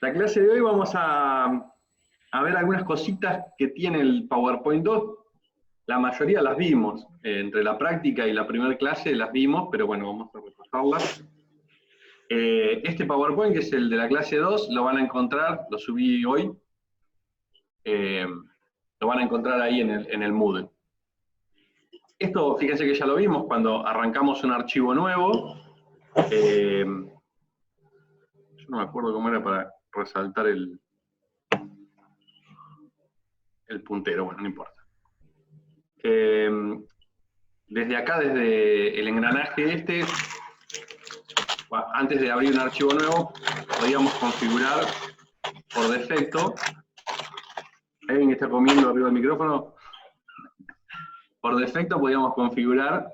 La clase de hoy vamos a ver algunas cositas que tiene el PowerPoint 2. La mayoría las vimos, entre la práctica y la primera clase las vimos, pero bueno, vamos a repasarlas. Este PowerPoint, que es el de la clase 2, lo van a encontrar, lo subí hoy, lo van a encontrar ahí en el Moodle. Esto, fíjense que ya lo vimos cuando arrancamos un archivo nuevo. Yo no me acuerdo cómo era para resaltar el puntero, bueno, no importa. Desde acá, desde el engranaje este, antes de abrir un archivo nuevo, podíamos configurar por defecto. ¿Hay alguien que está comiendo arriba del micrófono? Por defecto podíamos configurar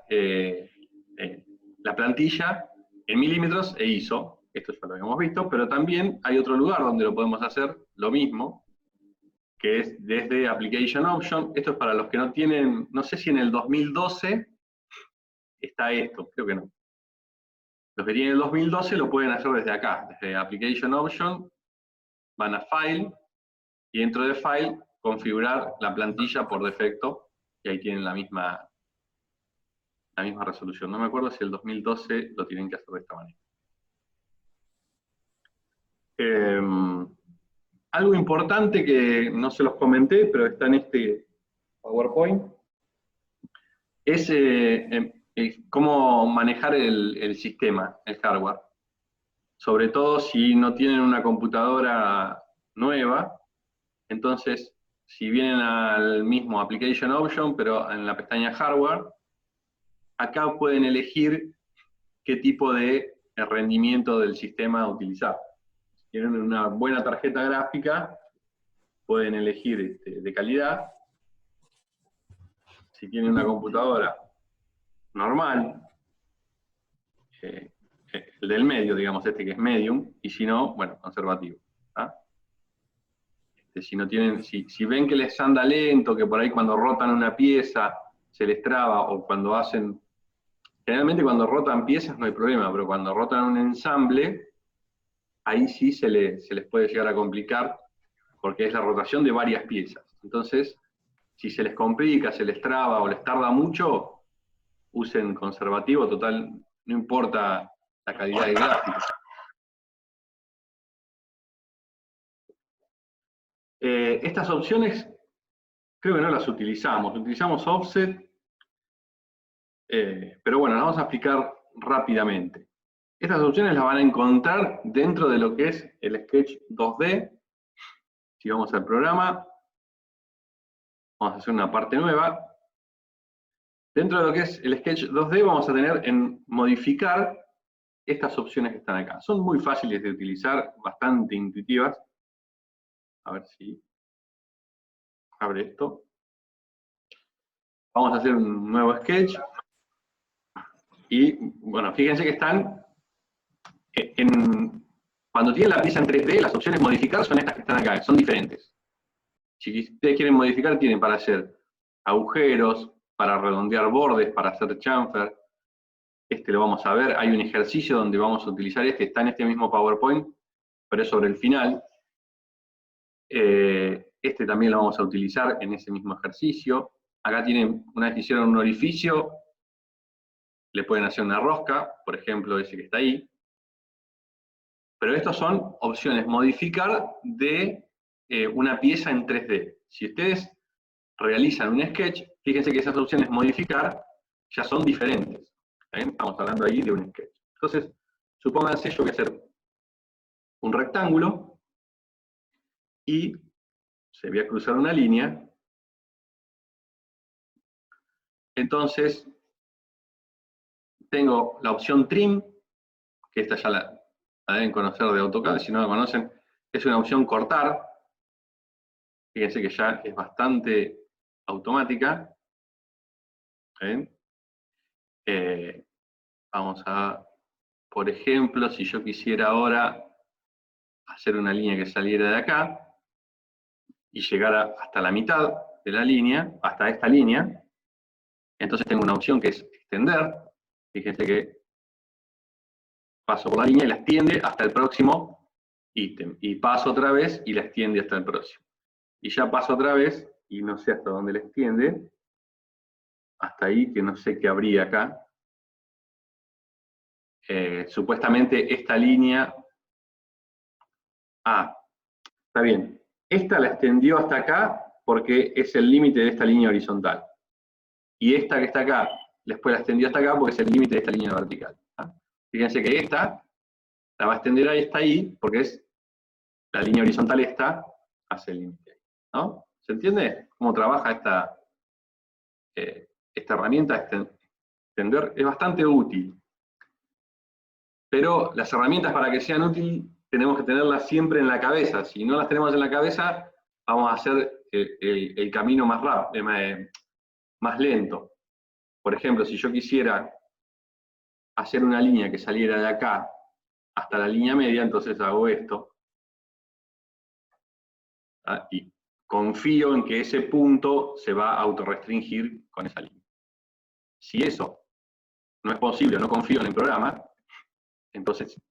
la plantilla en milímetros e ISO. Esto ya lo habíamos visto, pero también hay otro lugar donde lo podemos hacer lo mismo, que es desde Application Option. Esto es para los que no tienen, no sé si en el 2012 está esto, creo que no. Los que tienen el 2012 lo pueden hacer desde acá, desde Application Option, van a File, y dentro de File, configurar la plantilla por defecto, y ahí tienen la misma resolución. No me acuerdo si el 2012 lo tienen que hacer de esta manera. Algo importante que no se los comenté, pero está en este PowerPoint, es cómo manejar el sistema, el hardware. Sobre todo si no tienen una computadora nueva, entonces si vienen al mismo Application Option, pero en la pestaña Hardware, acá pueden elegir qué tipo de rendimiento del sistema utilizar. Si tienen una buena tarjeta gráfica, pueden elegir de calidad. Si tienen una computadora normal, el del medio, digamos, este que es medium, y si no, bueno, conservativo. ¿Ah? Si no tienen, si ven que les anda lento, que por ahí cuando rotan una pieza se les traba, o cuando hacen, generalmente cuando rotan piezas no hay problema, pero cuando rotan un ensamble, ahí sí se les puede llegar a complicar, porque es la rotación de varias piezas. Entonces, si se les complica, se les traba o les tarda mucho, usen conservativo, total, no importa la calidad del gráfico. Estas opciones creo que no las utilizamos offset, pero bueno, las vamos a explicar rápidamente. Estas opciones las van a encontrar dentro de lo que es el Sketch 2D. Si vamos al programa, vamos a hacer una parte nueva. Dentro de lo que es el Sketch 2D vamos a tener en modificar estas opciones que están acá. Son muy fáciles de utilizar, bastante intuitivas. A ver si abre esto. Vamos a hacer un nuevo sketch. Y bueno, fíjense que están cuando tienen la pieza en 3D, las opciones modificar son estas que están acá, son diferentes. Si ustedes quieren modificar, tienen para hacer agujeros, para redondear bordes, para hacer chamfer. Este lo vamos a ver, hay un ejercicio donde vamos a utilizar está en este mismo PowerPoint, pero es sobre el final. Este también lo vamos a utilizar en ese mismo ejercicio. Acá tienen, una vez que hicieron un orificio, le pueden hacer una rosca, por ejemplo, ese que está ahí. Pero estas son opciones modificar de una pieza en 3D. Si ustedes realizan un sketch, fíjense que esas opciones modificar ya son diferentes. Estamos hablando ahí de un sketch. Entonces, supónganse yo voy a hacer un rectángulo y se voy a cruzar una línea. Entonces, tengo la opción Trim, que esta ya la deben conocer de AutoCAD, si no la conocen, es una opción cortar. Fíjense que ya es bastante automática. Vamos a, por ejemplo, si yo quisiera ahora hacer una línea que saliera de acá y llegara hasta la mitad de la línea, hasta esta línea, entonces tengo una opción que es extender. Fíjense que paso por la línea y la extiende hasta el próximo ítem. Y paso otra vez y la extiende hasta el próximo. Y ya paso otra vez y no sé hasta dónde la extiende. Hasta ahí, que no sé qué habría acá. Supuestamente esta línea... Ah, está bien. Esta la extendió hasta acá porque es el límite de esta línea horizontal. Y esta que está acá, después la extendió hasta acá porque es el límite de esta línea vertical. ¿Ah? Fíjense que esta la va a extender ahí, está ahí, porque es la línea horizontal esta, hace el límite ahí. ¿No? ¿Se entiende cómo trabaja esta herramienta? Extender es bastante útil. Pero las herramientas, para que sean útiles, tenemos que tenerlas siempre en la cabeza. Si no las tenemos en la cabeza, vamos a hacer el camino más rápido, más lento. Por ejemplo, si yo quisiera hacer una línea que saliera de acá hasta la línea media, entonces hago esto. Y confío en que ese punto se va a autorrestringir con esa línea. Si eso no es posible, no confío en el programa, entonces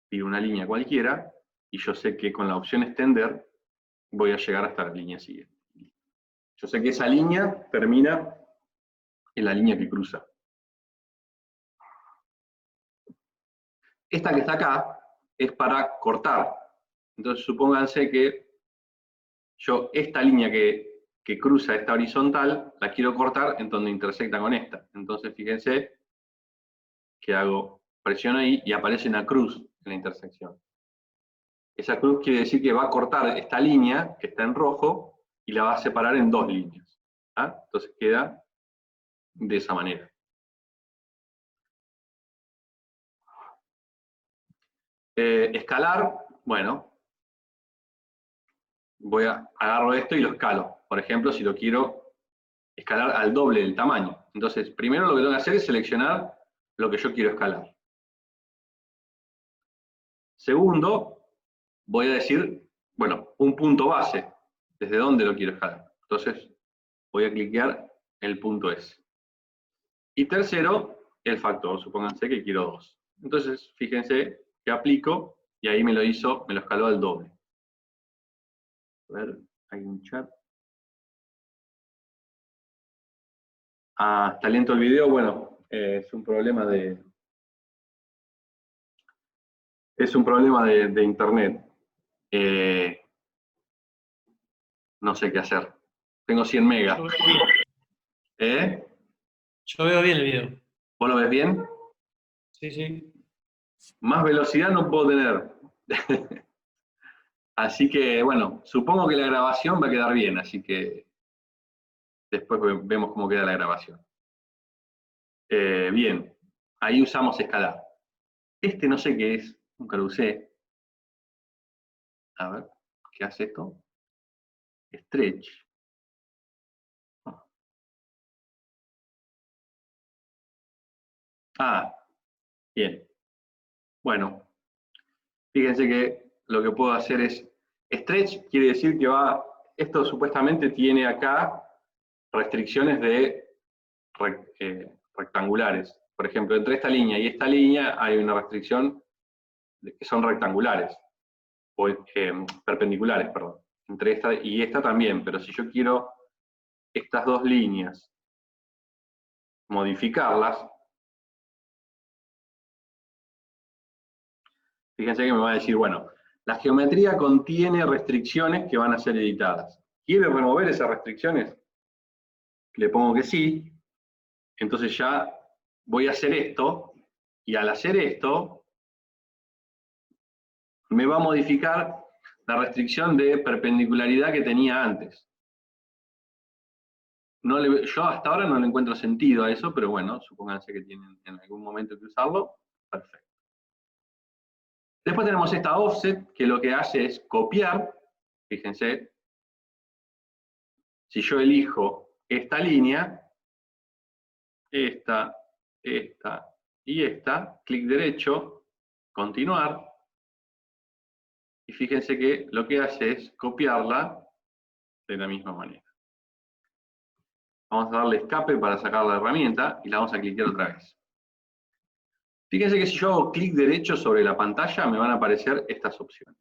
pido una línea cualquiera y yo sé que con la opción extender voy a llegar hasta la línea siguiente. Yo sé que esa línea termina en la línea que cruza. Esta que está acá es para cortar. Entonces supónganse que yo esta línea que cruza esta horizontal la quiero cortar en donde intersecta con esta. Entonces fíjense que hago presión ahí y aparece una cruz en la intersección. Esa cruz quiere decir que va a cortar esta línea que está en rojo y la va a separar en dos líneas. ¿Ah? Entonces queda de esa manera. Escalar, bueno, agarro esto y lo escalo. Por ejemplo, si lo quiero escalar al doble del tamaño. Entonces, primero lo que tengo que hacer es seleccionar lo que yo quiero escalar. Segundo, voy a decir, bueno, un punto base, desde dónde lo quiero escalar. Entonces, voy a cliquear el punto S. Y tercero, el factor, supónganse que quiero 2. Entonces, fíjense que aplico y ahí me lo escaló al doble. A ver, hay un chat. Ah, está lento el video, bueno, es un problema de internet. No sé qué hacer. Tengo 100 megas. Yo veo bien el video. ¿Vos lo ves bien? Sí, sí. Más velocidad no puedo tener. Así que, bueno, supongo que la grabación va a quedar bien, así que después vemos cómo queda la grabación. Bien, ahí usamos escalar. Este no sé qué es, nunca lo usé. A ver, ¿qué hace esto? Stretch. Ah, bien. Bueno, fíjense que lo que puedo hacer es, stretch quiere decir que esto supuestamente tiene acá restricciones de rectangulares. Por ejemplo, entre esta línea y esta línea hay una restricción que son rectangulares, o perpendiculares, perdón. Entre esta y esta también, pero si yo quiero estas dos líneas modificarlas, fíjense que me va a decir, bueno, la geometría contiene restricciones que van a ser editadas. ¿Quiere remover esas restricciones? Le pongo que sí, entonces ya voy a hacer esto, y al hacer esto, me va a modificar la restricción de perpendicularidad que tenía antes. Yo hasta ahora no le encuentro sentido a eso, pero bueno, supónganse que tienen en algún momento que usarlo, perfecto. Después tenemos esta offset, que lo que hace es copiar, fíjense, si yo elijo esta línea, esta y esta, clic derecho, continuar, y fíjense que lo que hace es copiarla de la misma manera. Vamos a darle escape para sacar la herramienta y la vamos a cliquear otra vez. Fíjense que si yo hago clic derecho sobre la pantalla me van a aparecer estas opciones.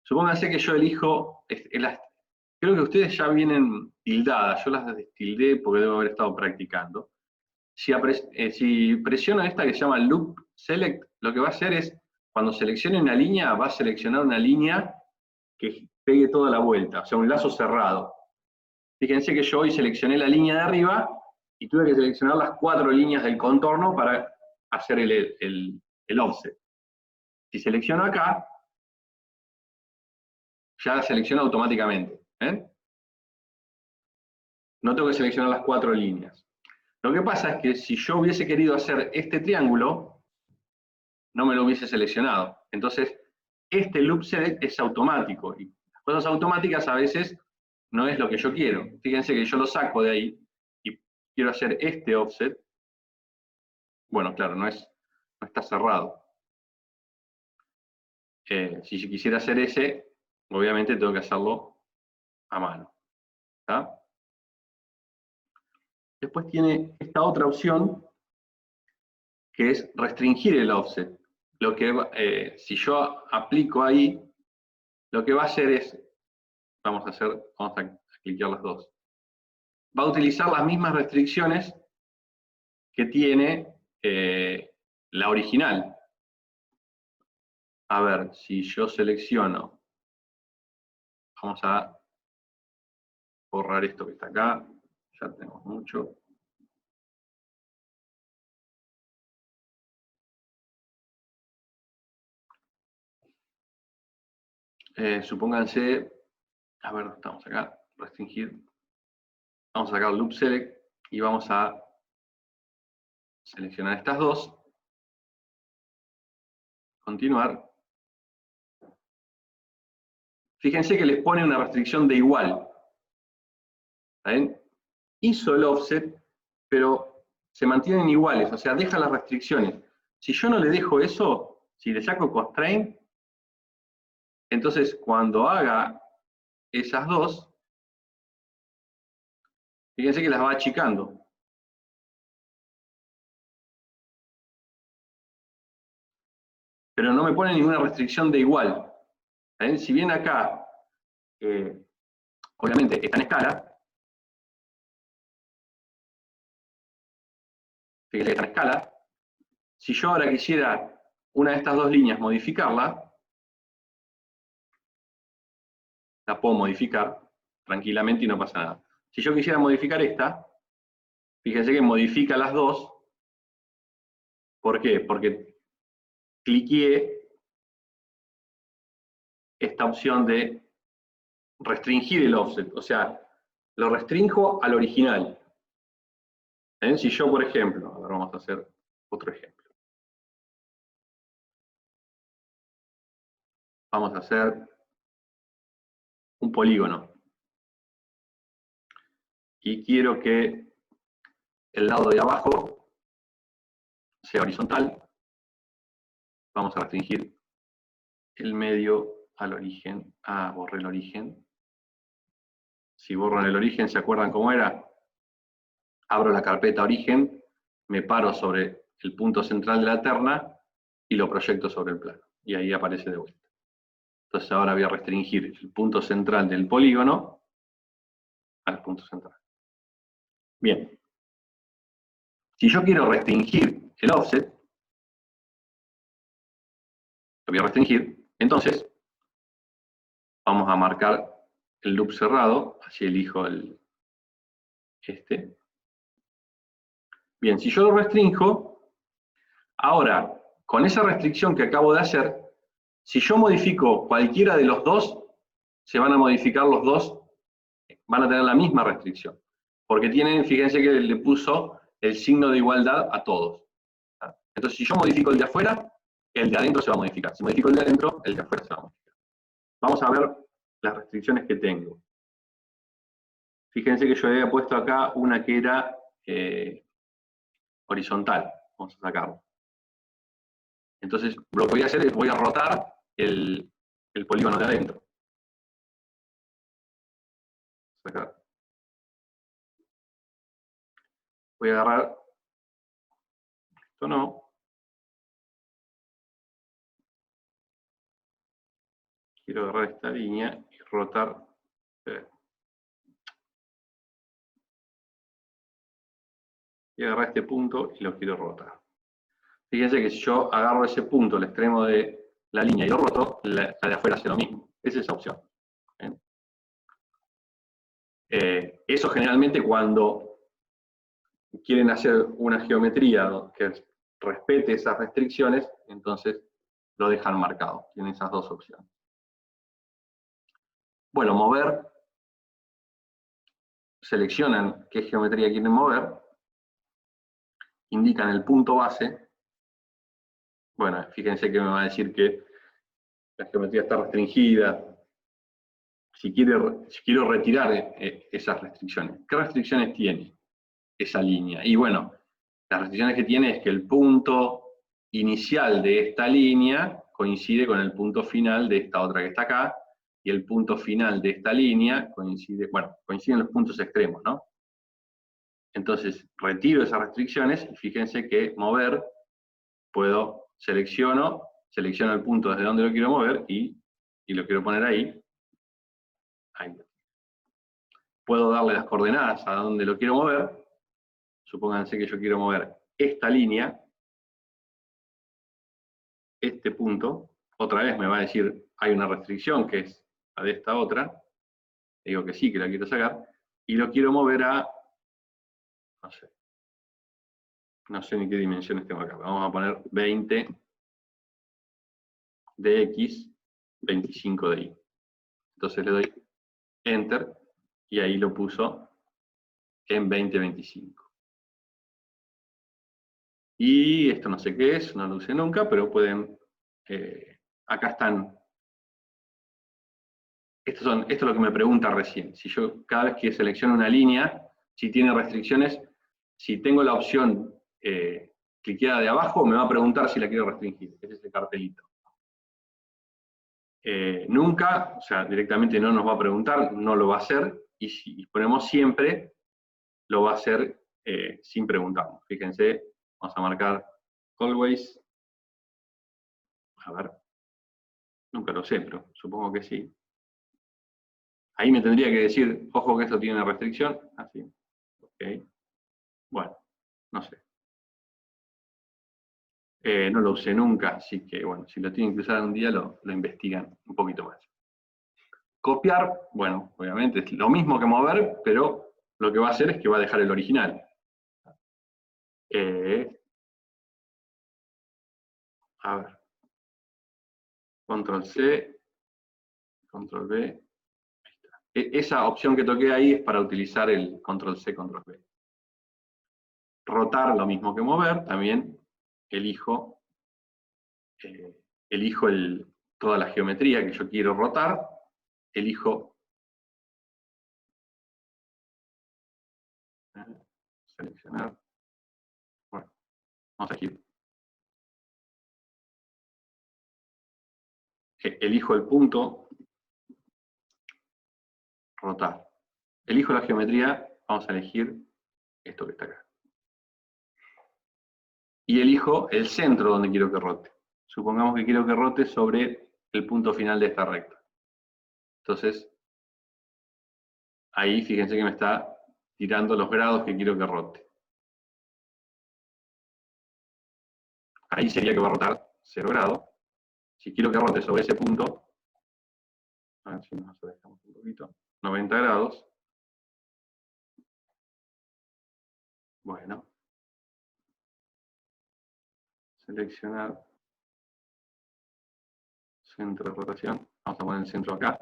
Supónganse que yo elijo, creo que ustedes ya vienen tildadas, yo las tildé porque debo haber estado practicando. Si presiono esta que se llama Loop Select, lo que va a hacer es, cuando seleccione una línea, va a seleccionar una línea que pegue toda la vuelta, o sea, un lazo cerrado. Fíjense que yo hoy seleccioné la línea de arriba y tuve que seleccionar las 4 líneas del contorno para hacer el offset. Si selecciono acá, ya la selecciona automáticamente. No tengo que seleccionar las 4 líneas. Lo que pasa es que si yo hubiese querido hacer este triángulo, no me lo hubiese seleccionado. Entonces, este Loop Select es automático. Y las cosas automáticas a veces no es lo que yo quiero. Fíjense que yo lo saco de ahí y quiero hacer este offset. Bueno, claro, no está cerrado. Si yo quisiera hacer ese, obviamente tengo que hacerlo a mano. ¿Está? Después tiene esta otra opción, que es restringir el offset. Lo que, si yo aplico ahí, lo que va a hacer es, vamos a cliquear las dos. Va a utilizar las mismas restricciones que tiene la original. A ver, si yo selecciono, vamos a borrar esto que está acá, ya tenemos mucho. Supónganse, a ver, estamos acá, restringir. Vamos a sacar Loop Select y vamos a seleccionar estas dos. Continuar. Fíjense que les pone una restricción de igual. ¿Está bien? Hizo el offset, pero se mantienen iguales, o sea, deja las restricciones. Si yo no le dejo eso, si le saco constraint, entonces cuando haga esas dos, fíjense que las va achicando. Pero no me pone ninguna restricción de igual. ¿Está bien? Si bien acá, obviamente, está en escala, fíjense que está en escala, si yo ahora quisiera una de estas dos líneas modificarla, la puedo modificar tranquilamente y no pasa nada. Si yo quisiera modificar esta, fíjense que modifica las dos. ¿Por qué? Porque cliqueé esta opción de restringir el offset, o sea, lo restrinjo al original. Si yo, por ejemplo, ahora vamos a hacer otro ejemplo. Vamos a hacer un polígono. Y quiero que el lado de abajo sea horizontal. Vamos a restringir el medio al origen. Ah, borré el origen. Si borro el origen, ¿se acuerdan cómo era? Abro la carpeta origen, me paro sobre el punto central de la terna y lo proyecto sobre el plano. Y ahí aparece de vuelta. Entonces ahora voy a restringir el punto central del polígono al punto central. Bien. Si yo quiero restringir el offset, lo voy a restringir, entonces vamos a marcar el loop cerrado, así elijo este. Bien, si yo lo restrinjo, ahora, con esa restricción que acabo de hacer, si yo modifico cualquiera de los dos, se van a modificar los dos, van a tener la misma restricción. Porque tienen, fíjense que le puso el signo de igualdad a todos. Entonces, si yo modifico el de afuera, el de adentro se va a modificar. Si modifico el de adentro, el de afuera se va a modificar. Vamos a ver las restricciones que tengo. Fíjense que yo había puesto acá una que era horizontal. Vamos a sacarlo. Entonces, lo que voy a hacer es voy a rotar el polígono de adentro. Sacar. Voy a agarrar, esto no. quiero agarrar esta línea y rotar. Y agarrar este punto y lo quiero rotar. Fíjense que si yo agarro ese punto, el extremo de la línea, y lo roto, la de afuera hace lo mismo. Es esa opción. Eso generalmente cuando quieren hacer una geometría que respete esas restricciones, entonces lo dejan marcado. Tienen esas dos opciones. Bueno, mover. Seleccionan qué geometría quieren mover. Indican el punto base. Bueno, fíjense que me va a decir que la geometría está restringida. Si quiero retirar esas restricciones. ¿Qué restricciones tiene esa línea? Y bueno, las restricciones que tiene es que el punto inicial de esta línea coincide con el punto final de esta otra que está acá, y el punto final de esta línea coinciden los puntos extremos, ¿no? Entonces, retiro esas restricciones y fíjense que mover, selecciono el punto desde donde lo quiero mover y lo quiero poner ahí. Ahí. Puedo darle las coordenadas a donde lo quiero mover. Supónganse que yo quiero mover esta línea, este punto. Otra vez me va a decir, hay una restricción que es la de esta otra. Digo que sí, que la quiero sacar. Y lo quiero mover a, no sé ni qué dimensiones tengo acá. Vamos a poner 20 de X, 25 de Y. Entonces le doy Enter y ahí lo puso en 2025. Y esto no sé qué es, no lo usé nunca, pero pueden, acá están. Esto es lo que me pregunta recién. Si yo cada vez que selecciono una línea, si tiene restricciones, si tengo la opción cliqueada de abajo, me va a preguntar si la quiero restringir. Ese es el cartelito. Nunca, o sea, directamente no nos va a preguntar, no lo va a hacer, y si ponemos siempre, lo va a hacer sin preguntarnos. Fíjense, vamos a marcar always. A ver, nunca lo sé, pero supongo que sí. Ahí me tendría que decir, ojo que esto tiene una restricción, así. Ok. Bueno, no sé. No lo usé nunca, así que bueno, si lo tienen que usar un día, lo investigan un poquito más. Copiar, bueno, obviamente es lo mismo que mover, pero lo que va a hacer es que va a dejar el original. A ver. Control C, Control B. Ahí está. Esa opción que toqué ahí es para utilizar el Control C, Control B. Rotar, lo mismo que mover, también elijo toda la geometría que yo quiero rotar, elijo seleccionar, bueno, vamos aquí. Elijo el punto, rotar. Elijo la geometría, vamos a elegir esto que está acá. Y elijo el centro donde quiero que rote. Supongamos que quiero que rote sobre el punto final de esta recta. Entonces, ahí fíjense que me está tirando los grados que quiero que rote. Ahí sería que va a rotar 0 grados. Si quiero que rote sobre ese punto, a ver si nos acercamos un poquito, 90 grados. Bueno. Seleccionar centro de rotación. Vamos a poner el centro acá.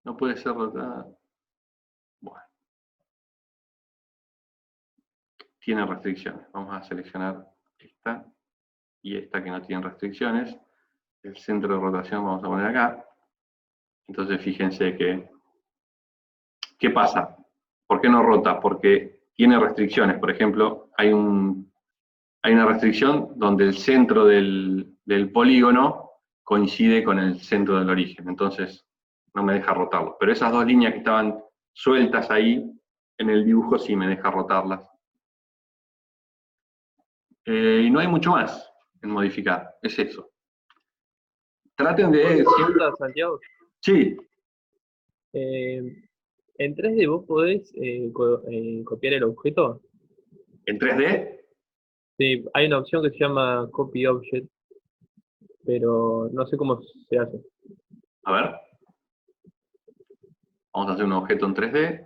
No puede ser rotada. Bueno. Tiene restricciones. Vamos a seleccionar esta y esta que no tiene restricciones. El centro de rotación vamos a poner acá. Entonces fíjense que... ¿Qué pasa? ¿Por qué no rota? Porque tiene restricciones. Por ejemplo, hay una restricción donde el centro del polígono coincide con el centro del origen. Entonces no me deja rotarlo. Pero esas dos líneas que estaban sueltas ahí en el dibujo sí me deja rotarlas. Y no hay mucho más en modificar, es eso. Traten de... Pregunta, Santiago. Sí, En 3D vos podés copiar el objeto. en 3D. Sí, hay una opción que se llama Copy Object, pero no sé cómo se hace. A ver. Vamos a hacer un objeto en 3D.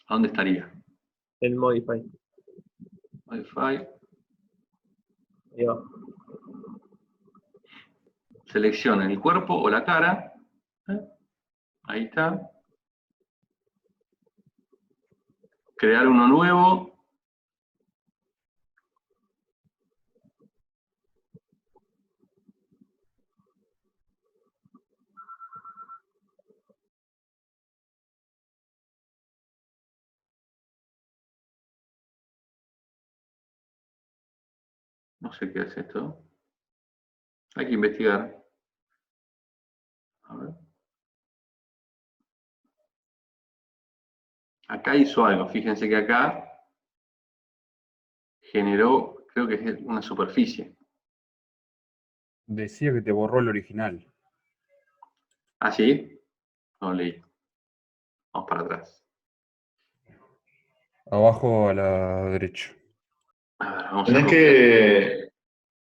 ¿A dónde estaría? El Modify. Modify. Ahí va. Seleccionen el cuerpo o la cara. Ahí está. Crear uno nuevo. No sé qué es esto. Hay que investigar. A ver. Acá hizo algo. Fíjense que acá generó, creo que es una superficie. Decía que te borró el original. ¿Ah, sí? No leí. Vamos para atrás. Abajo a la derecha. A ver, vamos a Tenés copiar. que,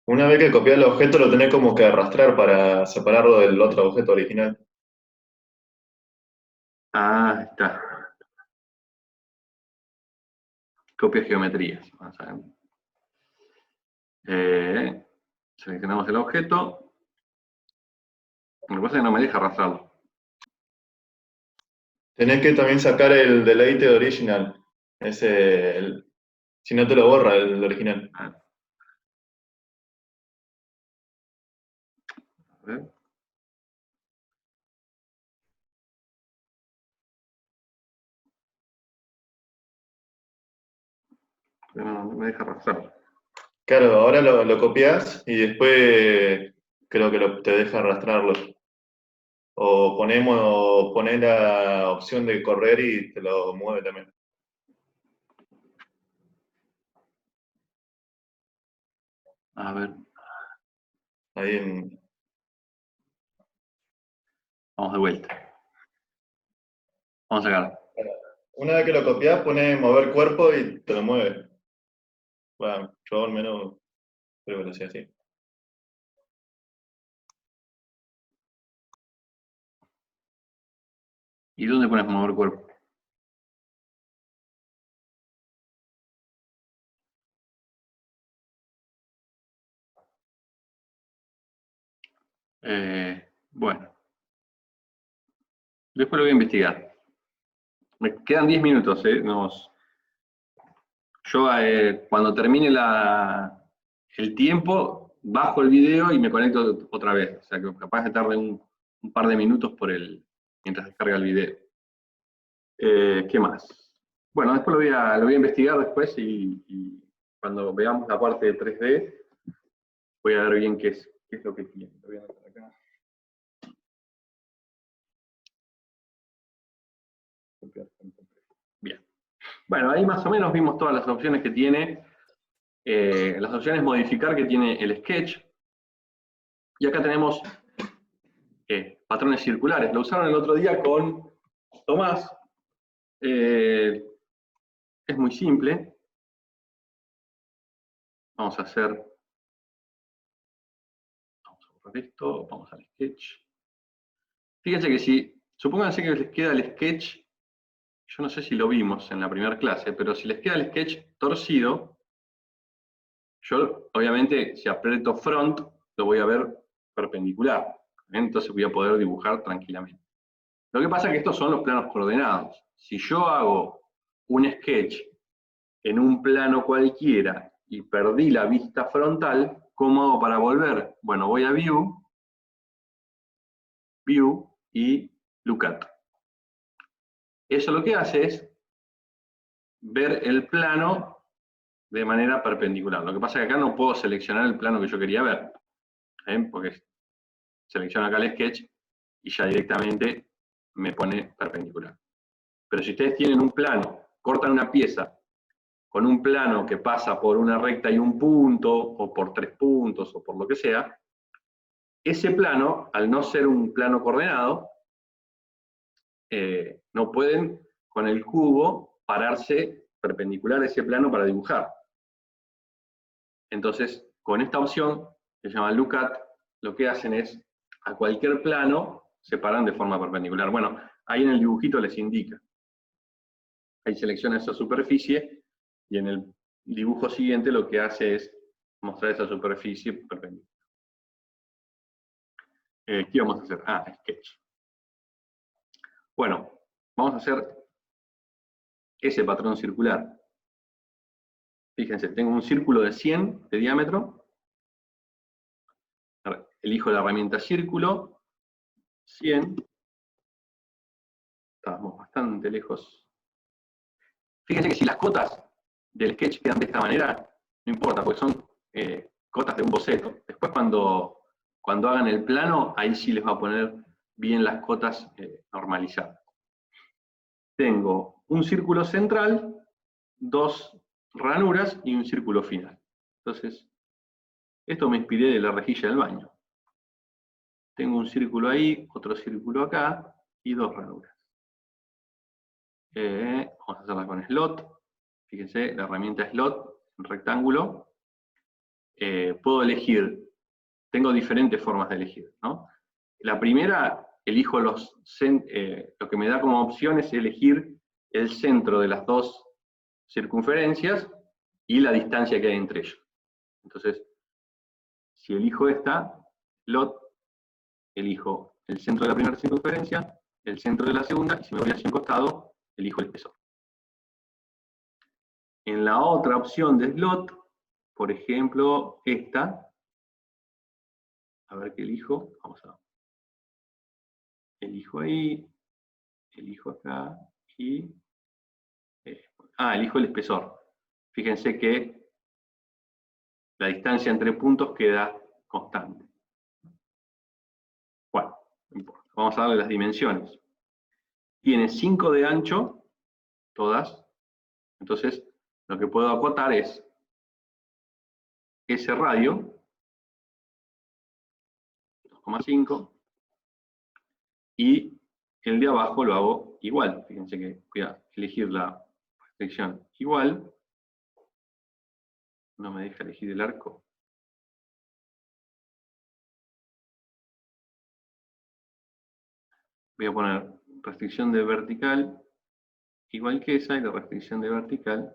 una vez que copias el objeto, lo tenés como que arrastrar para separarlo del otro objeto original. Ah, está. Copia geometrías. Vamos a ver. Seleccionamos el objeto. Lo que pasa es que no me deja arrastrarlo. Tenés que también sacar el delete original. Si no te lo borra el original. A ver. No me deja arrastrarlo. Claro, ahora lo copias y después creo que te deja arrastrarlo. O poner la opción de correr y te lo mueve también. A ver. Ahí en, Vamos de vuelta. Vamos a sacar. una vez que lo copias, pones mover cuerpo y te lo mueve. Bueno, yo al menos creo que lo hacía así. ¿Y dónde pones mover cuerpo? Bueno. Después lo voy a investigar. Me quedan 10 minutos. Yo cuando termine el tiempo, bajo el video y me conecto otra vez. O sea que capaz que tarde un par de minutos mientras descarga el video. ¿Qué más? Bueno, después lo voy a investigar después y cuando veamos la parte de 3D, voy a ver bien qué es lo que tiene. Lo voy a anotar acá. Bien. Bueno, ahí más o menos vimos todas las opciones que tiene, las opciones modificar que tiene el sketch. Y acá tenemos patrones circulares. Lo usaron el otro día con Tomás. Es muy simple. Vamos a borrar esto, vamos al sketch. Fíjense que supónganse que les queda el sketch, yo no sé si lo vimos en la primera clase, pero si les queda el sketch torcido, yo obviamente si aprieto front, lo voy a ver perpendicular. Entonces voy a poder dibujar tranquilamente. Lo que pasa es que estos son los planos coordenados. Si yo hago un sketch en un plano cualquiera y perdí la vista frontal, ¿cómo hago para volver? Bueno, voy a View y Look At. Eso lo que hace es ver el plano de manera perpendicular. Lo que pasa es que acá no puedo seleccionar el plano que yo quería ver, porque selecciono acá el sketch y ya directamente me pone perpendicular. Pero si ustedes tienen un plano, cortan una pieza con un plano que pasa por una recta y un punto, o por 3 puntos, o por lo que sea, ese plano, al no ser un plano coordenado, no pueden con el cubo pararse perpendicular a ese plano para dibujar. Entonces, con esta opción, que se llama Look At, lo que hacen es, a cualquier plano, se paran de forma perpendicular. Bueno, ahí en el dibujito les indica. Ahí selecciona esa superficie, y en el dibujo siguiente lo que hace es mostrar esa superficie perpendicular. ¿Qué vamos a hacer? Sketch. Bueno, vamos a hacer ese patrón circular. Fíjense, tengo un círculo de 100 de diámetro. Elijo la herramienta círculo, 100. Estamos bastante lejos. Fíjense que si las cotas del sketch quedan de esta manera, no importa, porque son cotas de un boceto. Después cuando hagan el plano, ahí sí les va a poner bien las cotas normalizadas. Tengo un círculo central, 2 ranuras y un círculo final. Entonces, esto me inspiré de la rejilla del baño. Tengo un círculo ahí, otro círculo acá, y 2 ranuras. Vamos a hacerla con slot. Fíjense, la herramienta slot, en rectángulo. Puedo elegir, tengo diferentes formas de elegir, ¿no? La primera, elijo lo que me da como opción es elegir el centro de las 2 circunferencias y la distancia que hay entre ellos. Entonces, si elijo esta, slot, elijo el centro de la primera circunferencia, el centro de la segunda, y si me voy hacia un costado, elijo el espesor. En la otra opción de slot, por ejemplo, esta, a ver qué elijo, vamos a ver. Elijo ahí, elijo acá, y elijo el espesor. Fíjense que la distancia entre puntos queda constante. Bueno, no importa. Vamos a darle las dimensiones. Tiene 5 de ancho, todas. Entonces, lo que puedo acotar es ese radio, 2,5, y el de abajo lo hago igual. Fíjense que voy a elegir la restricción igual. No me deja elegir el arco. Voy a poner restricción de vertical igual que esa, y la restricción de vertical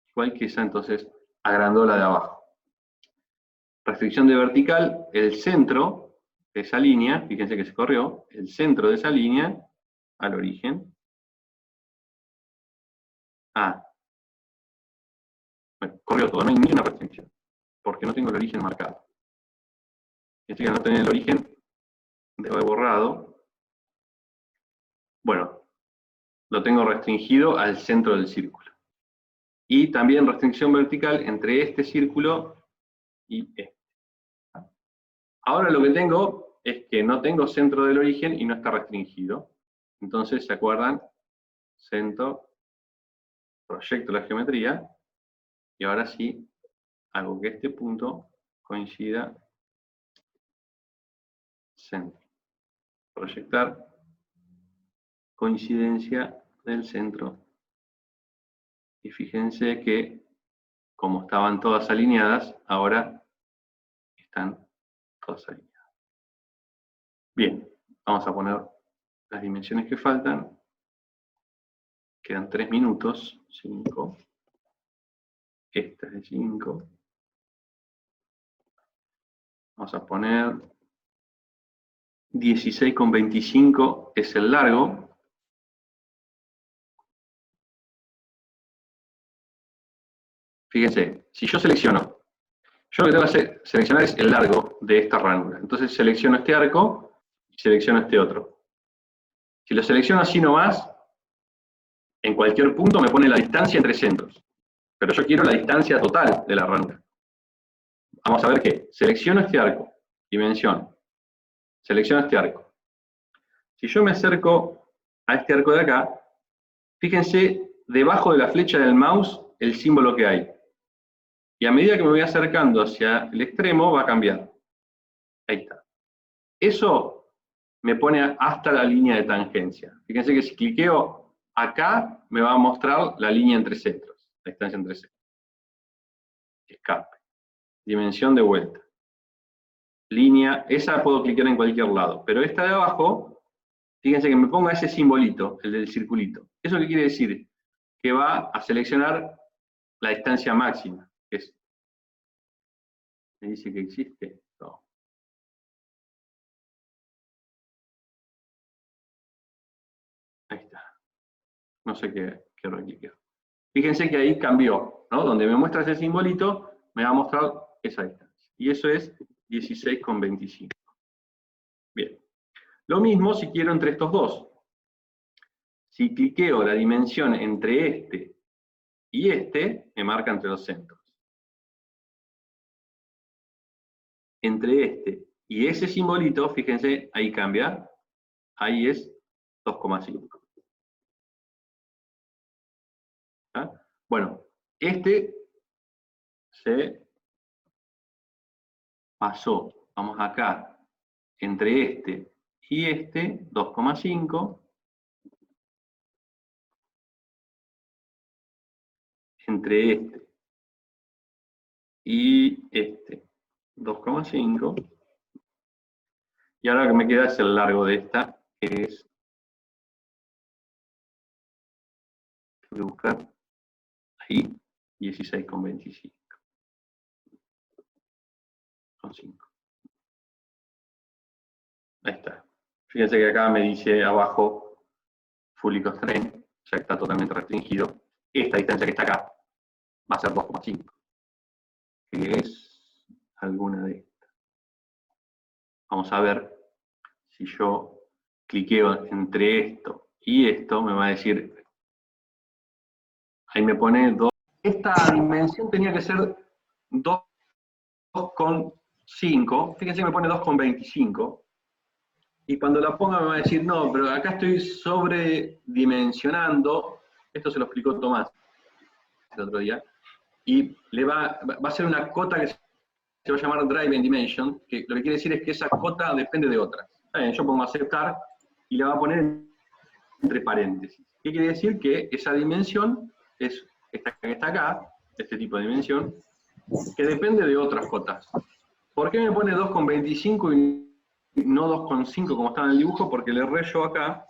igual que esa, entonces agrando la de abajo. Restricción de vertical, el centro de esa línea, fíjense que se corrió, el centro de esa línea al origen. Me corrió todo, no hay ni una restricción, porque no tengo el origen marcado. Fíjense que no tener el origen, debo haber borrado. Bueno, lo tengo restringido al centro del círculo. Y también restricción vertical entre este círculo y este. Ahora lo que tengo es que no tengo centro del origen y no está restringido. Entonces, ¿se acuerdan? Centro, proyecto la geometría, y ahora sí hago que este punto coincida centro. Proyectar, coincidencia del centro. Y fíjense que, como estaban todas alineadas, ahora están todas alineadas. Bien, vamos a poner las dimensiones que faltan. Quedan 3 minutos, 5. Esta es de 5. Vamos a poner 16,25 es el largo. Fíjense, si yo selecciono, yo lo que tengo que seleccionar es el largo de esta ranura. Entonces selecciono este arco y selecciono este otro. Si lo selecciono así nomás, En cualquier punto me pone la distancia entre centros. Pero yo quiero la distancia total de la ranura. Vamos a ver qué. Selecciono este arco, dimensión. Selecciono este arco. Si yo me acerco a este arco de acá, fíjense debajo de la flecha del mouse el símbolo que hay. Y a medida que me voy acercando hacia el extremo va a cambiar. Ahí está. Eso me pone hasta la línea de tangencia. Fíjense que si cliqueo acá me va a mostrar la línea entre centros, la distancia entre centros. Escape. Dimensión de vuelta. Línea, esa puedo clicar en cualquier lado, pero esta de abajo, fíjense que me ponga ese simbolito, el del circulito. ¿Eso qué quiere decir? Que va a seleccionar la distancia máxima, que es, me dice que existe, no. Ahí está. No sé qué error cliqueo. Fíjense que ahí cambió, ¿no? Donde me muestra ese simbolito, me va a mostrar esa distancia. Y eso es 16,25. Bien. Lo mismo si quiero entre estos dos. Si cliqueo la dimensión entre este y este, me marca entre los centros. Entre este y ese simbolito, fíjense, ahí cambia. Ahí es 2,5. ¿Ah? Bueno, este se pasó. Vamos acá. Entre este y este, 2,5. Entre este y este, 2,5. Y ahora lo que me queda es el largo de esta, que es, voy a buscar ahí, 16,25. Con 5. Ahí está. Fíjense que acá me dice abajo fully constraint, o sea que está totalmente restringido. Esta distancia que está acá va a ser 2,5. Que es alguna de estas. Vamos a ver si yo cliqueo entre esto y esto, me va a decir, ahí me pone 2. Esta dimensión tenía que ser 2,5. Fíjense que me pone 2,25. Y cuando la ponga me va a decir, no, pero acá estoy sobredimensionando. Esto se lo explicó Tomás el otro día. Y le va a ser una cota que se va a llamar driving dimension, que lo que quiere decir es que esa cota depende de otras. Yo pongo aceptar y la va a poner entre paréntesis. ¿Qué quiere decir? Que esa dimensión es esta que está acá, este tipo de dimensión, que depende de otras cotas. ¿Por qué me pone 2,25 y no 2,5 como estaba en el dibujo? Porque le erré yo acá.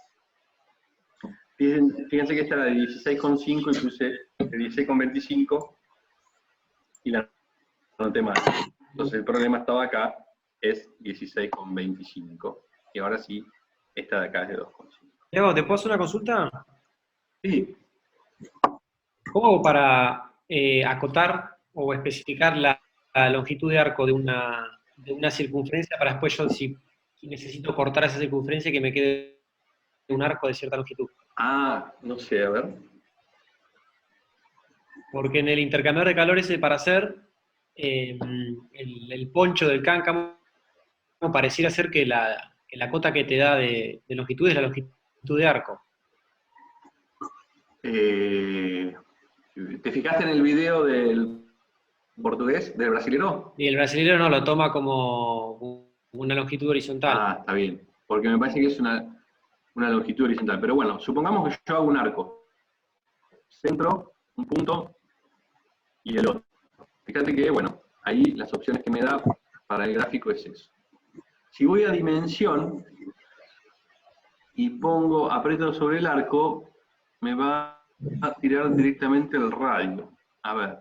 Fíjense que esta era de 16,5 y puse de 16,25 y la anoté mal. Entonces el problema estaba acá, es 16,25. Y ahora sí, esta de acá es de 2,5. Diego, ¿te puedo hacer una consulta? Sí. ¿Cómo hago para acotar o especificar la longitud de arco de una circunferencia para después yo, si necesito cortar esa circunferencia, que me quede un arco de cierta longitud? Ah, no sé, a ver. Porque en el intercambiador de calores para hacer el poncho del cáncamo pareciera ser que la cota que te da de longitud es la longitud de arco. ¿Te fijaste en el video del portugués, del brasilero? Y el brasileño no lo toma como una longitud horizontal. Ah, está bien. Porque me parece que es una longitud horizontal. Pero bueno, supongamos que yo hago un arco. Centro, un punto y el otro. Fíjate que, bueno, ahí las opciones que me da para el gráfico es eso. Si voy a dimensión y aprieto sobre el arco, me va a tirar directamente el radio. A ver,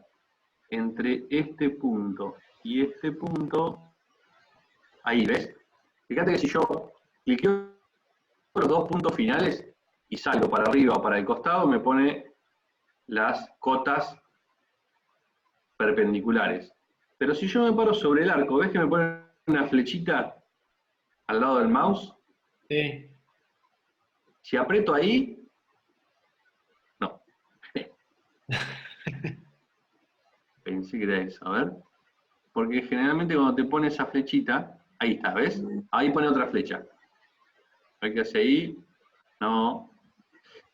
entre este punto y este punto, ahí, ¿ves? Fíjate que si yo cliqueo los dos puntos finales y salgo para arriba o para el costado, me pone las cotas perpendiculares. Pero si yo me paro sobre el arco, ¿ves que me pone una flechita al lado del mouse? Sí. Si aprieto ahí, no. Pensé que era eso, a ver. Porque generalmente cuando te pone esa flechita, ahí está, ¿ves? Ahí pone otra flecha. ¿Hay que hacer ahí? No.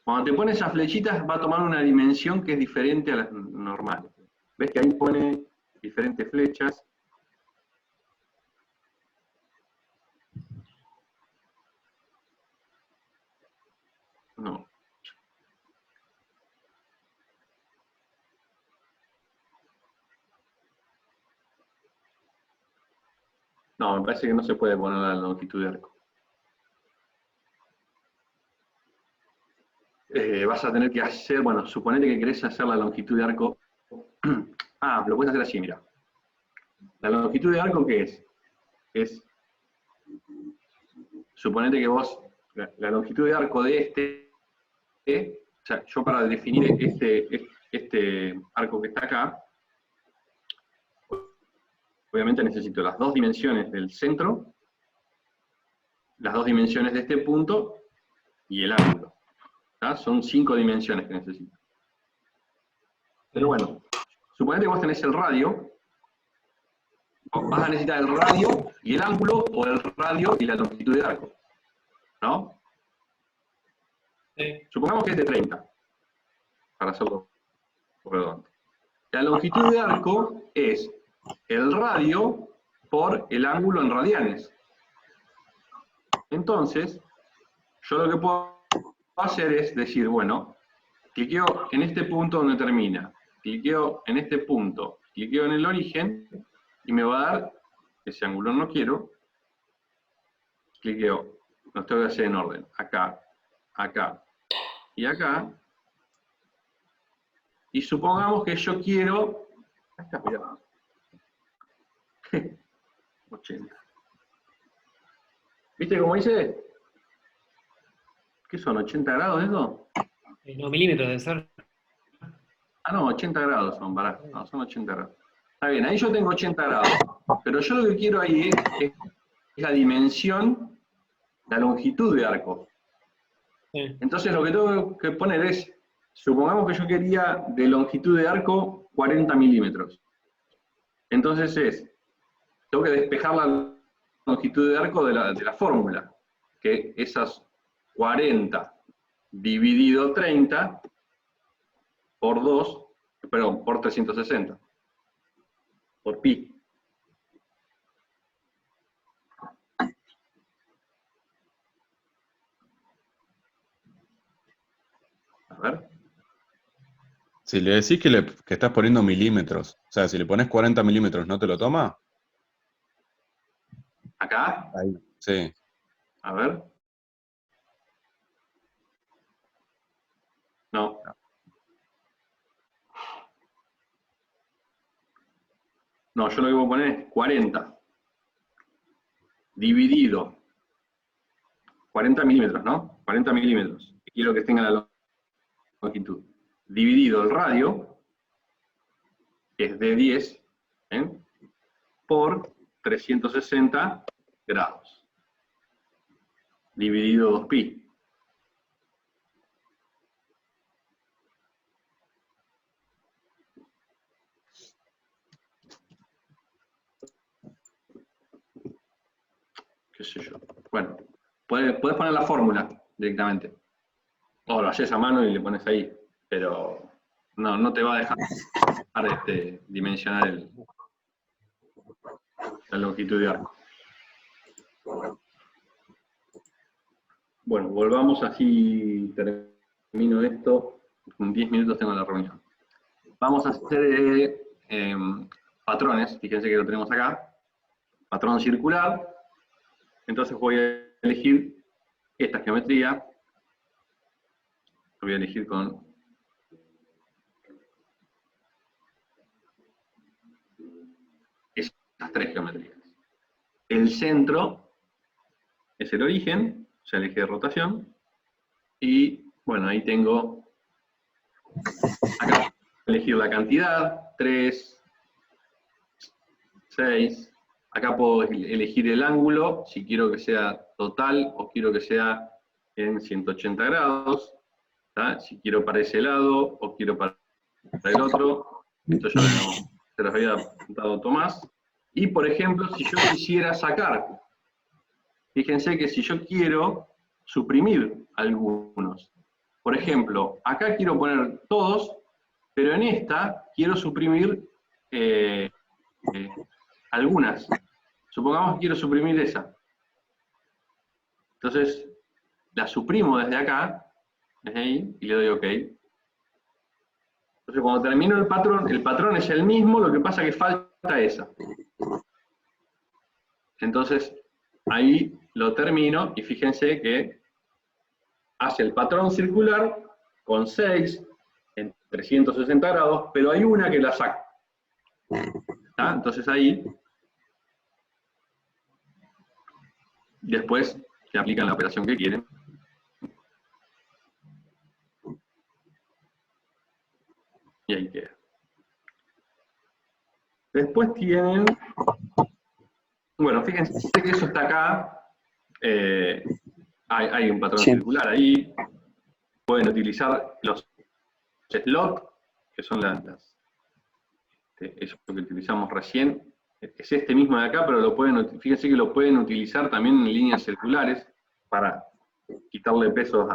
Cuando te pone esas flechitas va a tomar una dimensión que es diferente a las normales. ¿Ves que ahí pone diferentes flechas? No. No, me parece que no se puede poner la longitud de arco. Vas a tener que hacer, bueno, suponete que querés hacer la longitud de arco. Ah, lo puedes hacer así, mira. La longitud de arco, ¿qué es? Suponete que vos, la longitud de arco de o sea, yo para definir este arco que está acá, obviamente necesito las dos dimensiones del centro, las dos dimensiones de este punto y el ángulo. ¿Tá? Son 5 dimensiones que necesito. Pero bueno, suponete que vos tenés el radio, vas a necesitar el radio y el ángulo, o el radio y la longitud de arco. ¿No? Sí. Supongamos que es de 30, para hacerlo redondo. La longitud de arco es el radio por el ángulo en radianes. Entonces, yo lo que puedo hacer es decir, bueno, cliqueo en este punto donde termina, cliqueo en este punto, cliqueo en el origen, y me va a dar ese ángulo no quiero, cliqueo, los tengo que hacer en orden, acá, acá y acá, y supongamos que yo quiero, ahí está, mirá, 80. ¿Viste cómo dice? ¿Qué son, 80 grados eso? No, milímetros de ser. Ah, no, 80 grados son, pará. No, son 80 grados. Está bien, ahí yo tengo 80 grados. Pero yo lo que quiero ahí es la dimensión, la longitud de arco. Sí. Entonces lo que tengo que poner es, supongamos que yo quería de longitud de arco 40 milímetros. Entonces tengo que despejar la longitud de arco de la fórmula, que esas 40 dividido 30 por 2, perdón, por 360, por pi. A ver. Si le decís que estás poniendo milímetros, o sea, si le pones 40 milímetros, ¿no te lo toma? Acá, Ahí. Sí. a ver. No. No, yo lo que voy a poner es 40 dividido 40 milímetros, ¿no? 40 milímetros. Quiero que tenga la longitud. Dividido el radio, que es de 10, ¿eh? Por 360 grados. Dividido 2pi. Qué sé yo. Bueno, puedes poner la fórmula directamente. O lo haces a mano y le pones ahí. Pero no te va a dejar dimensionar la longitud de arco. Bueno, volvamos así, termino esto. En 10 minutos tengo la reunión. Vamos a hacer patrones, fíjense que lo tenemos acá. Patrón circular. Entonces voy a elegir esta geometría. Lo voy a elegir con estas 3 geometrías. El centro es el origen, ya elegí de rotación. Y bueno, ahí tengo, acá elegir la cantidad, 3, 6. Acá puedo elegir el ángulo, si quiero que sea total o quiero que sea en 180 grados. ¿Tá? Si quiero para ese lado o quiero para el otro. Esto ya lo se los había dado Tomás. Y, por ejemplo, si yo quisiera sacar, fíjense que si yo quiero suprimir algunos, por ejemplo, acá quiero poner todos, pero en esta quiero suprimir algunas. Supongamos que quiero suprimir esa. Entonces, la suprimo desde acá, desde ahí, y le doy OK. Entonces, cuando termino el patrón es el mismo, lo que pasa es que falta esa. Entonces, ahí lo termino, y fíjense que hace el patrón circular con 6 en 360 grados, pero hay una que la saca. ¿Está? Entonces ahí, después se aplican la operación que quieren. Y ahí queda. Después tienen, bueno, fíjense que eso está acá, hay un patrón circular ahí, pueden utilizar los slots, que son eso que utilizamos recién, es este mismo de acá, pero fíjense que lo pueden utilizar también en líneas circulares, para quitarle pesos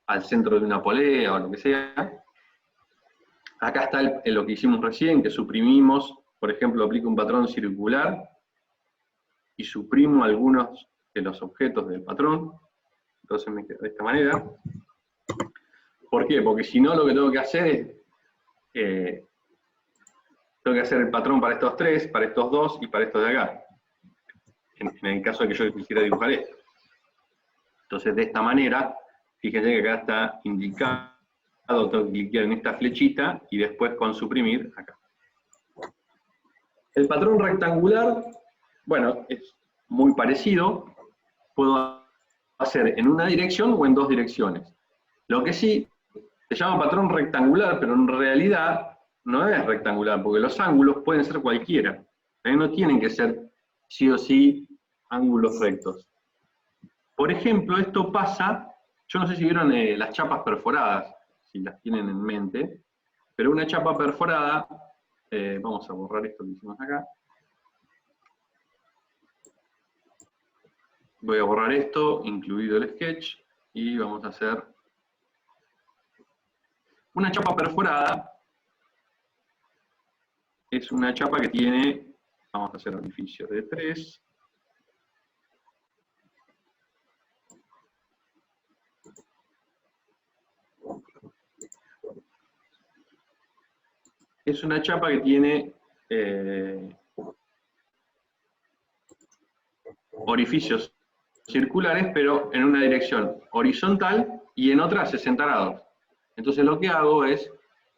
al centro de una polea o lo que sea. Acá está lo que hicimos recién, que suprimimos, por ejemplo, aplico un patrón circular y suprimo algunos de los objetos del patrón. Entonces me queda de esta manera. ¿Por qué? Porque si no, lo que tengo que hacer es, tengo que hacer el patrón para estos 3, para estos 2 y para estos de acá. En el caso de que yo quisiera dibujar esto. Entonces, de esta manera, fíjense que acá está indicado, tengo que clicar en esta flechita y después con suprimir acá. El patrón rectangular, bueno, es muy parecido. Puedo hacer en una dirección o en dos direcciones. Lo que sí, se llama patrón rectangular, pero en realidad no es rectangular, porque los ángulos pueden ser cualquiera. No tienen que ser sí o sí ángulos rectos. Por ejemplo, esto pasa, yo no sé si vieron las chapas perforadas, si las tienen en mente, pero una chapa perforada, vamos a borrar esto que hicimos acá. Voy a borrar esto, incluido el sketch, y vamos a hacer una chapa perforada. Es una chapa que tiene, vamos a hacer orificios de 3. Es una chapa que tiene orificios circulares, pero en una dirección horizontal y en otra a 60 grados. Entonces lo que hago es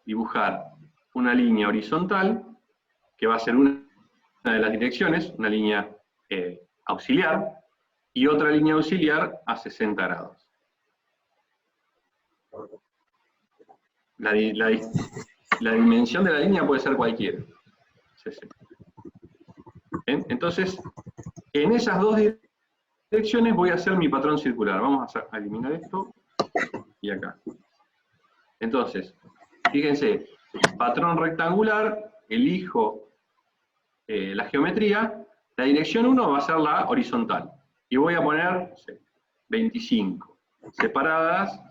dibujar una línea horizontal, que va a ser una de las direcciones, una línea auxiliar, y otra línea auxiliar a 60 grados. La dimensión de la línea puede ser cualquiera. ¿Bien? Entonces, en esas dos direcciones voy a hacer mi patrón circular. Vamos a eliminar esto y acá. Entonces, fíjense, patrón rectangular, elijo la geometría, la dirección 1 va a ser la horizontal. Y voy a poner, no sé, 25, separadas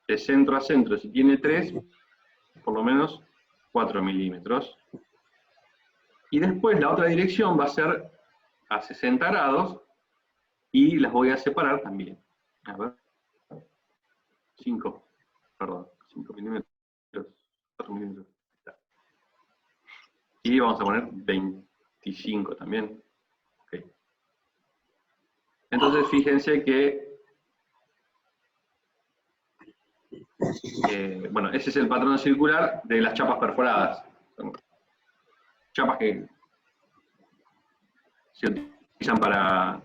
de centro a centro. Si tiene 3, por lo menos 4 milímetros. Y después la otra dirección va a ser a 60 grados, y las voy a separar también. A ver, 5 milímetros, 4 milímetros. Y vamos a poner 25 también. Okay. Entonces fíjense que, bueno, ese es el patrón circular de las chapas perforadas. Son chapas que se utilizan para,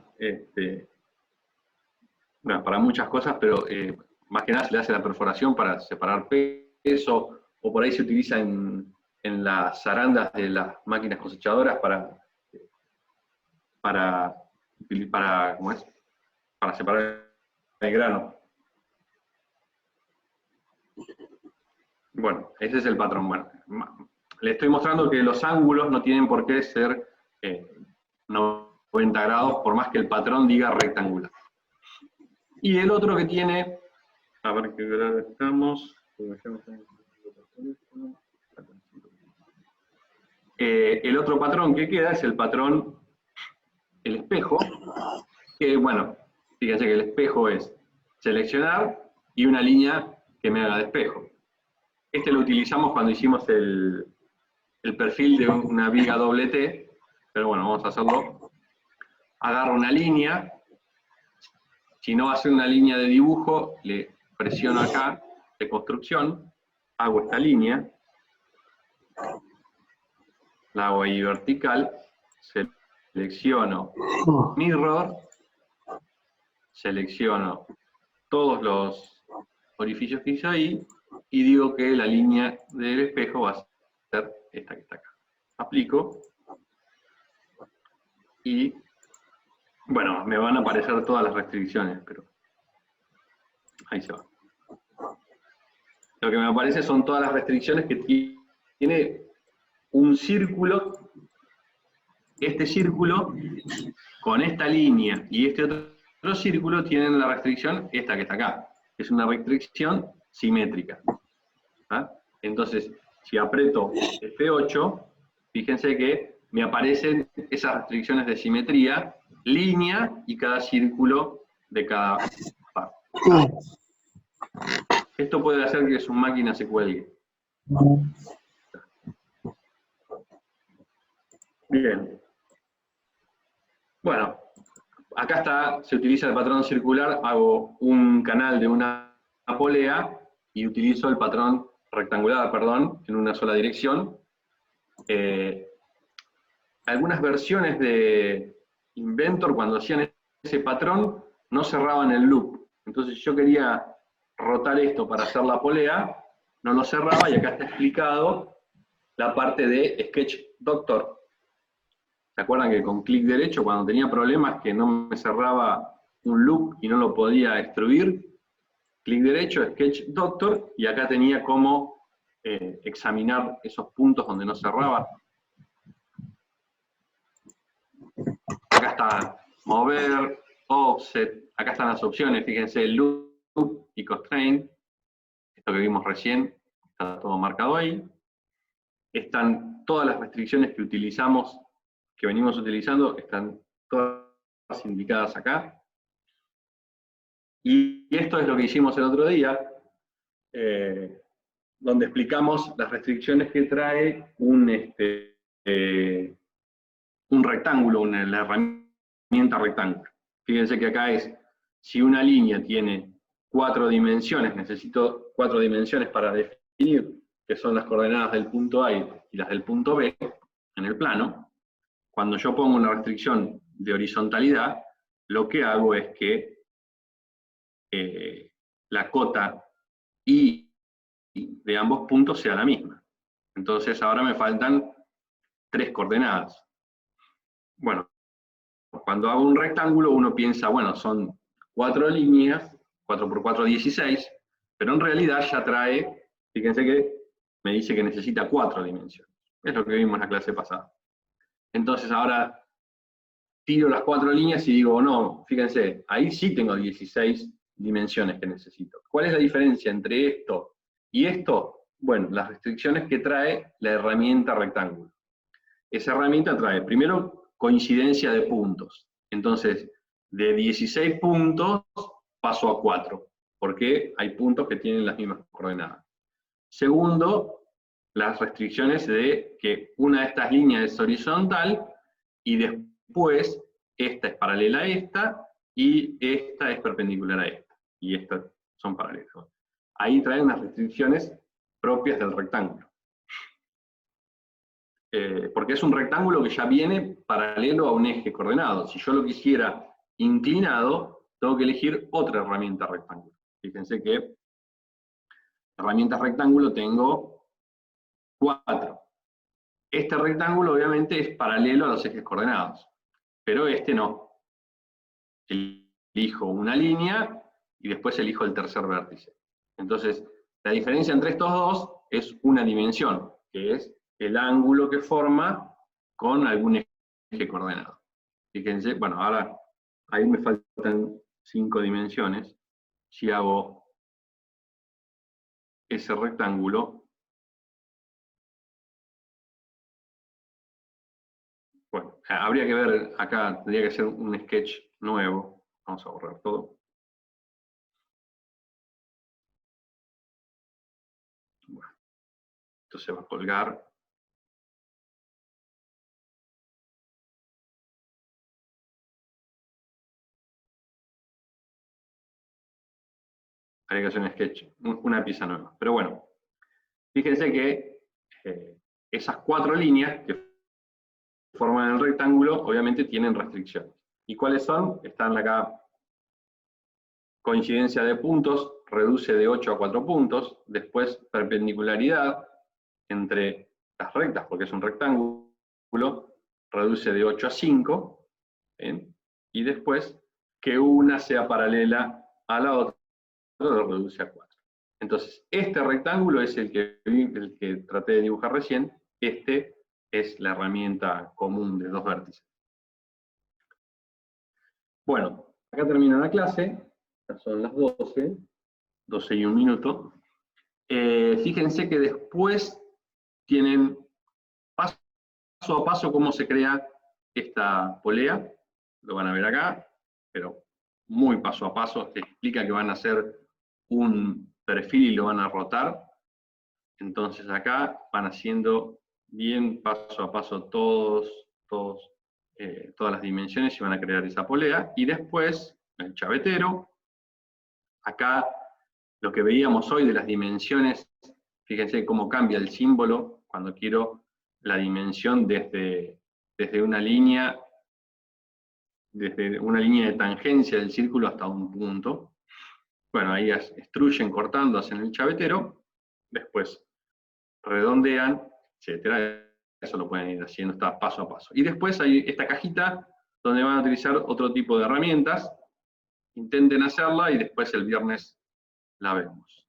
bueno, para muchas cosas, pero más que nada se le hace la perforación para separar peso, o por ahí se utiliza en las zarandas de las máquinas cosechadoras ¿cómo es? Para separar el grano. Bueno, ese es el patrón. Bueno, le estoy mostrando que los ángulos no tienen por qué ser 90 grados, por más que el patrón diga rectangular. Y el otro que tiene, a ver qué grado estamos. El otro patrón que queda es el patrón, el espejo, que bueno, fíjense que el espejo es seleccionar y una línea que me haga de espejo. Este lo utilizamos cuando hicimos el perfil de una viga doble T, pero bueno, vamos a hacerlo. Agarro una línea, si no va a ser una línea de dibujo, le presiono acá, de construcción, hago esta línea, la hago ahí vertical, selecciono mirror, selecciono todos los orificios que hice ahí, y digo que la línea del espejo va a ser esta que está acá. Aplico, y bueno, me van a aparecer todas las restricciones, pero ahí se va. Lo que me aparece son todas las restricciones que tiene un círculo. Este círculo con esta línea y este otro círculo tienen la restricción esta que está acá. Es una restricción simétrica. ¿Ah? Entonces, si aprieto F8, fíjense que me aparecen esas restricciones de simetría, línea y cada círculo de cada parte. Esto puede hacer que su máquina se cuelgue. Bien. Bueno, acá está, se utiliza el patrón circular, hago un canal de una polea y utilizo el patrón rectangular, perdón, en una sola dirección. Algunas versiones de Inventor, cuando hacían ese patrón, no cerraban el loop. Entonces yo quería rotar esto para hacer la polea, no lo cerraba, y acá está explicado la parte de Sketch Doctor. ¿Se acuerdan que con clic derecho, cuando tenía problemas que no me cerraba un loop y no lo podía extruir, clic derecho, Sketch Doctor, y acá tenía cómo examinar esos puntos donde no cerraba? Acá está mover, offset, acá están las opciones, fíjense, loop y constraint, esto que vimos recién, está todo marcado ahí. Están todas las restricciones que utilizamos, que venimos utilizando, están todas indicadas acá. Y esto es lo que hicimos el otro día, donde explicamos las restricciones que trae un rectángulo, la herramienta rectángulo. Fíjense que acá es, si una línea tiene 4 dimensiones, necesito 4 dimensiones para definir, que son las coordenadas del punto A y las del punto B, en el plano. Cuando yo pongo una restricción de horizontalidad, lo que hago es que la cota I de ambos puntos sea la misma. Entonces ahora me faltan 3 coordenadas. Bueno, cuando hago un rectángulo uno piensa, bueno, son 4 líneas, 4 por 4, 16, pero en realidad ya trae, fíjense que me dice que necesita 4 dimensiones. Es lo que vimos en la clase pasada. Entonces ahora tiro las 4 líneas y digo, no, fíjense, ahí sí tengo 16 dimensiones que necesito. ¿Cuál es la diferencia entre esto y esto? Bueno, las restricciones que trae la herramienta rectángulo. Esa herramienta trae, primero, coincidencia de puntos. Entonces, de 16 puntos paso a 4, porque hay puntos que tienen las mismas coordenadas. Segundo, las restricciones de que una de estas líneas es horizontal y después esta es paralela a esta y esta es perpendicular a esta. Y estas son paralelas. Ahí traen unas restricciones propias del rectángulo. Porque es un rectángulo que ya viene paralelo a un eje coordenado. Si yo lo quisiera inclinado, tengo que elegir otra herramienta rectángulo. Fíjense que herramientas rectángulo tengo 4. Este rectángulo obviamente es paralelo a los ejes coordenados, pero este no. Elijo una línea y después elijo el tercer vértice. Entonces, la diferencia entre estos dos es una dimensión, que es el ángulo que forma con algún eje coordenado. Fíjense, bueno, ahora ahí me faltan 5 dimensiones. Si hago ese rectángulo, bueno, habría que ver acá, tendría que hacer un sketch nuevo. Vamos a borrar todo. Bueno, esto se va a colgar. Habría que hacer un sketch, una pieza nueva. Pero bueno, fíjense que esas 4 líneas que forman el rectángulo, obviamente tienen restricciones. ¿Y cuáles son? Están acá. Coincidencia de puntos, reduce de 8 a 4 puntos. Después, perpendicularidad entre las rectas, porque es un rectángulo, reduce de 8 a 5. ¿Bien? Y después, que una sea paralela a la otra, lo reduce a 4. Entonces, este rectángulo es el que traté de dibujar recién. Este es la herramienta común de 2 vértices. Bueno, acá termina la clase. Ya son las 12 y 1 minuto. Fíjense que después tienen paso a paso cómo se crea esta polea. Lo van a ver acá, pero muy paso a paso. Te explica que van a hacer un perfil y lo van a rotar. Entonces acá van haciendo bien paso a paso todas las dimensiones y van a crear esa polea. Y después, el chavetero. Acá, lo que veíamos hoy de las dimensiones, fíjense cómo cambia el símbolo cuando quiero la dimensión desde una línea de tangencia del círculo hasta un punto. Bueno, ahí extruyen cortando, hacen el chavetero, después redondean, etcétera. Eso lo pueden ir haciendo, está paso a paso. Y después hay esta cajita donde van a utilizar otro tipo de herramientas. Intenten hacerla y después el viernes la vemos.